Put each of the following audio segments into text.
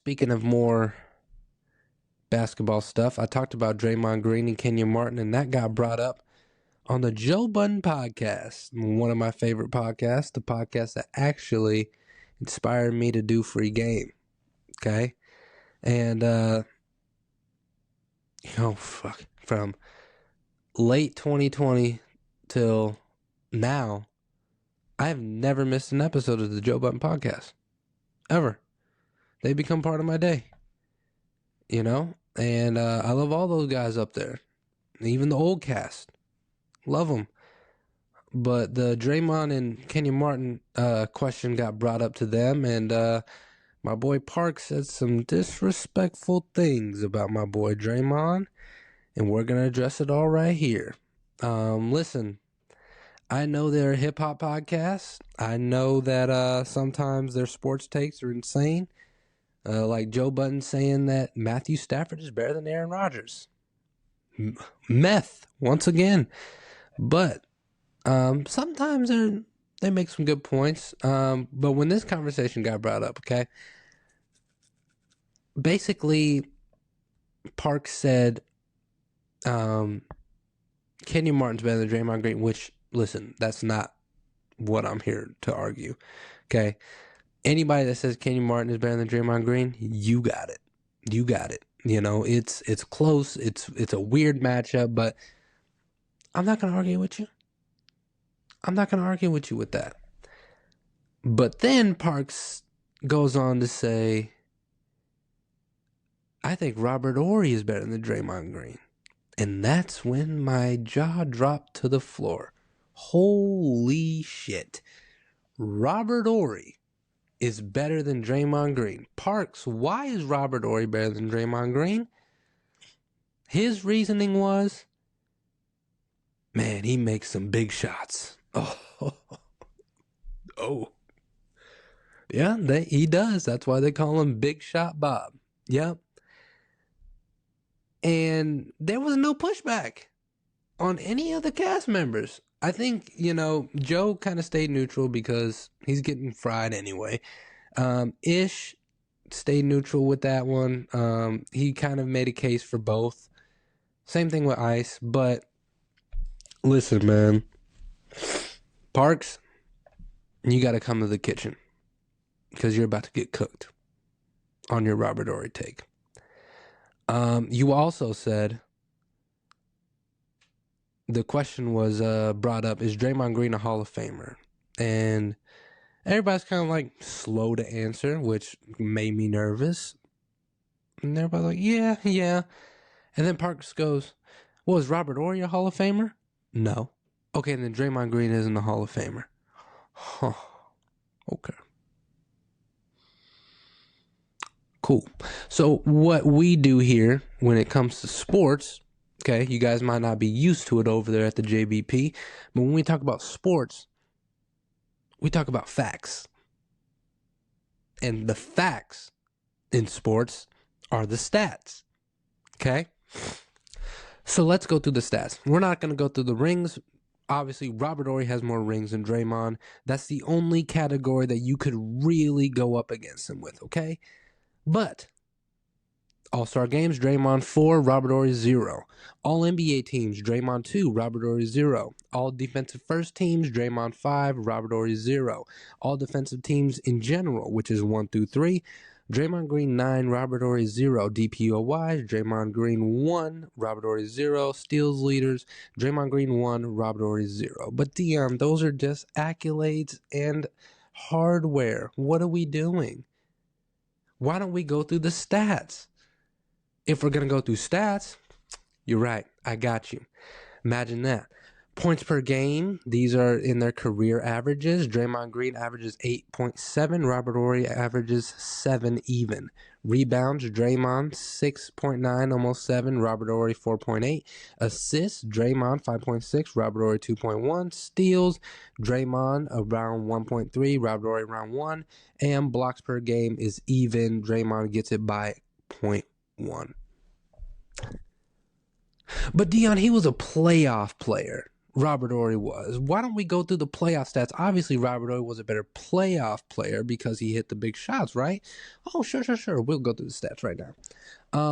Speaking of more basketball stuff, I talked about Draymond Green and Kenyon Martin, and that got brought up on the Joe Budden Podcast, one of my favorite podcasts, the podcast that actually inspired me to do free game. Okay? And, from late 2020 till now, I have never missed an episode of the Joe Budden Podcast. Ever. They become part of my day. And I love all those guys up there. Even the old cast. Love them. But the Draymond and Kenyon Martin question got brought up to them, and my boy Park said some disrespectful things about my boy Draymond, and we're going to address it all right here. Listen, I know they're a hip-hop podcast. I know that sometimes their sports takes are insane. Like Joe Budden saying that Matthew Stafford is better than Aaron Rodgers. Meth, once again. But sometimes they make some good points. But when this conversation got brought up, okay, basically Park said Kenyon Martin's better than Draymond Green, which, listen, that's not what I'm here to argue, okay? Anybody that says Kenyon Martin is better than Draymond Green, you got it. You got it. It's close. It's a weird matchup, but I'm not going to argue with you. I'm not going to argue with you with that. But then Parks goes on to say, I think Robert Horry is better than Draymond Green. And that's when my jaw dropped to the floor. Holy shit. Robert Horry is better than Draymond Green. Parks, why is Robert Horry better than Draymond Green? His reasoning was, man, he makes some big shots. Oh. Yeah, he does. That's why they call him Big Shot Bob. Yep. And there was no pushback on any of the cast members. I think, Joe kind of stayed neutral because he's getting fried anyway. Ish stayed neutral with that one. He kind of made a case for both. Same thing with Ice. But listen, man. Parks, you got to come to the kitchen because you're about to get cooked on your Robert Horry take. You also said, the question was brought up, is Draymond Green a Hall of Famer? And everybody's kind of like slow to answer, which made me nervous. And everybody's like, yeah. And then Parks goes, well, is Robert Horry a Hall of Famer? No. Okay, then Draymond Green isn't a Hall of Famer. Huh. Okay. Cool. So what we do here when it comes to sports, okay, you guys might not be used to it over there at the JBP, but when we talk about sports, we talk about facts. And the facts in sports are the stats, okay? So let's go through the stats. We're not going to go through the rings. Obviously, Robert Horry has more rings than Draymond. That's the only category that you could really go up against him with, okay? But All-Star games, Draymond 4, Robert Horry 0. All-NBA teams, Draymond 2, Robert Horry 0. All defensive first teams, Draymond 5, Robert Horry 0. All defensive teams in general, which is 1 through 3, Draymond Green 9, Robert Horry 0. DPOY, Draymond Green 1, Robert Horry 0. Steals leaders, Draymond Green 1, Robert Horry 0. But DiJon, those are just accolades and hardware. What are we doing? Why don't we go through the stats? If we're going to go through stats, you're right. I got you. Imagine that. Points per game, these are in their career averages. Draymond Green averages 8.7. Robert Horry averages 7 even. Rebounds, Draymond 6.9, almost 7. Robert Horry 4.8. Assists, Draymond 5.6. Robert Horry 2.1. Steals, Draymond around 1.3. Robert Horry around 1. And blocks per game is even. Draymond gets it by 0.1. But DiJon, he was a playoff player. Robert Horry was. Why don't we go through the playoff stats? Obviously, Robert Horry was a better playoff player because he hit the big shots, right? Oh, sure. We'll go through the stats right now.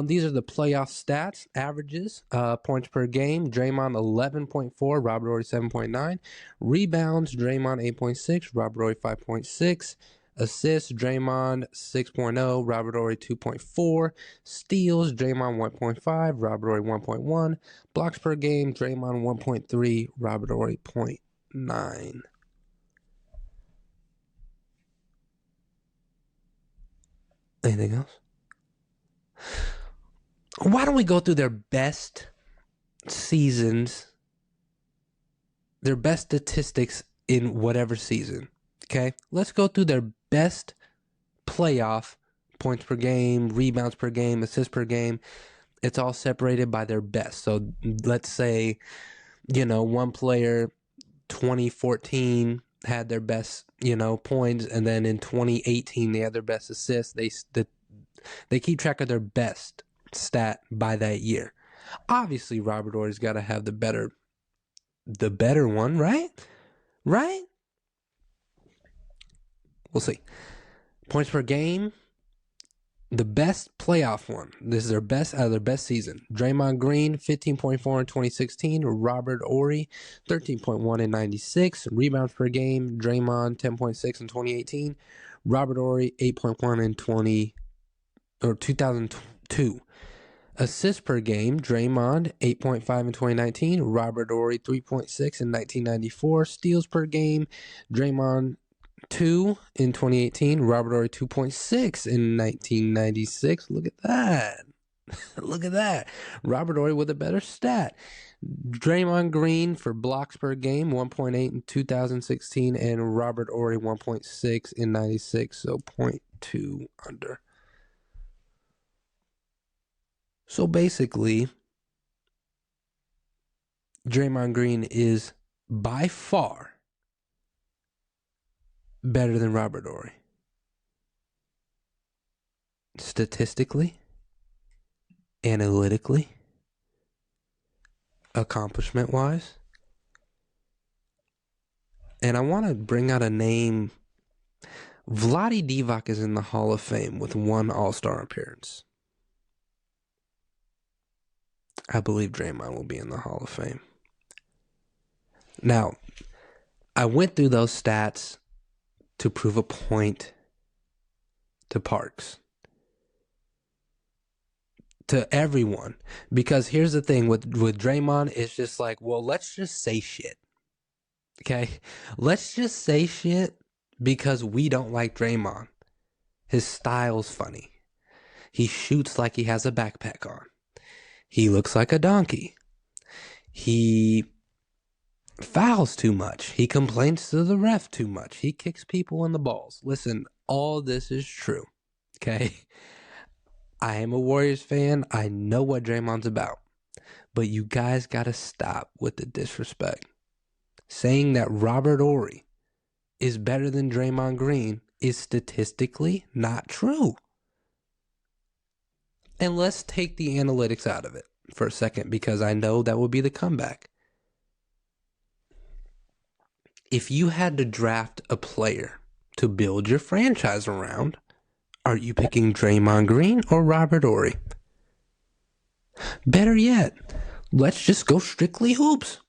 These are the playoff stats, averages, points per game. Draymond 11.4, Robert Horry 7.9. Rebounds, Draymond 8.6, Robert Horry 5.6. Assists, Draymond 6.0, Robert Horry 2.4. Steals, Draymond 1.5, Robert Horry 1.1. Blocks per game, Draymond 1.3, Robert Horry 0.9. Anything else? Why don't we go through their best seasons, their best statistics in whatever season? Okay, let's go through their best playoff points per game, rebounds per game, assists per game. It's all separated by their best. So let's say, one player, 2014 had their best, points, and then in 2018 they had their best assists. They keep track of their best stat by that year. Obviously, Robert Horry's got to have the better one, right? Right? We'll see. Points per game, the best playoff one. This is their best out of their best season. Draymond Green, 15.4 in 2016. Robert Horry, 13.1 in 96. Rebounds per game, Draymond, 10.6 in 2018. Robert Horry, 8.1 in 2002. Assists per game, Draymond, 8.5 in 2019. Robert Horry, 3.6 in 1994. Steals per game, Draymond, 2 in 2018, Robert Horry 2.6 in 1996. Look at that. Look at that. Robert Horry with a better stat. Draymond Green for blocks per game, 1.8 in 2016, and Robert Horry 1.6 in 96, so 0.2 under. So basically, Draymond Green is by far better than Robert Horry. Statistically, analytically, accomplishment-wise. And I want to bring out a name. Vlade Divac is in the Hall of Fame with one All-Star appearance. I believe Draymond will be in the Hall of Fame. Now, I went through those stats to prove a point to Parks, to everyone. Because here's the thing with Draymond, it's just like, well, let's just say shit. Okay? Let's just say shit because we don't like Draymond. His style's funny. He shoots like he has a backpack on. He looks like a donkey. He fouls too much. He complains to the ref too much. He kicks people in the balls. Listen, all this is true. Okay? I am a Warriors fan. I know what Draymond's about. But you guys got to stop with the disrespect. Saying that Robert Horry is better than Draymond Green is statistically not true. And let's take the analytics out of it for a second, because I know that will be the comeback. If you had to draft a player to build your franchise around, are you picking Draymond Green or Robert Horry? Better yet, let's just go strictly hoops.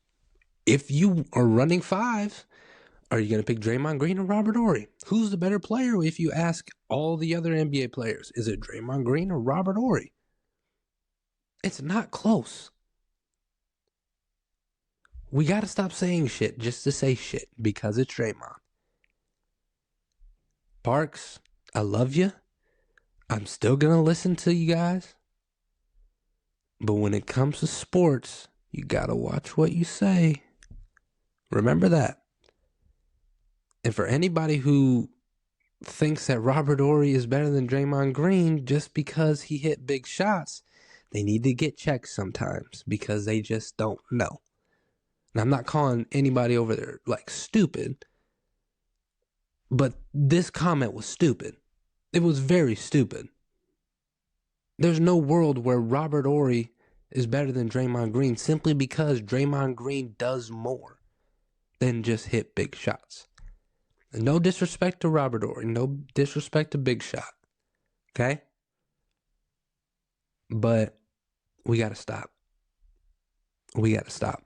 If you are running fives, are you going to pick Draymond Green or Robert Horry? Who's the better player if you ask all the other NBA players? Is it Draymond Green or Robert Horry? It's not close. We got to stop saying shit just to say shit because it's Draymond. Parks, I love you. I'm still going to listen to you guys. But when it comes to sports, you got to watch what you say. Remember that. And for anybody who thinks that Robert Horry is better than Draymond Green just because he hit big shots, they need to get checked sometimes because they just don't know. And I'm not calling anybody over there like stupid, but this comment was stupid. It was very stupid. There's no world where Robert Horry is better than Draymond Green simply because Draymond Green does more than just hit big shots. No disrespect to Robert Horry. No disrespect to Big Shot. Okay? But we got to stop. We got to stop.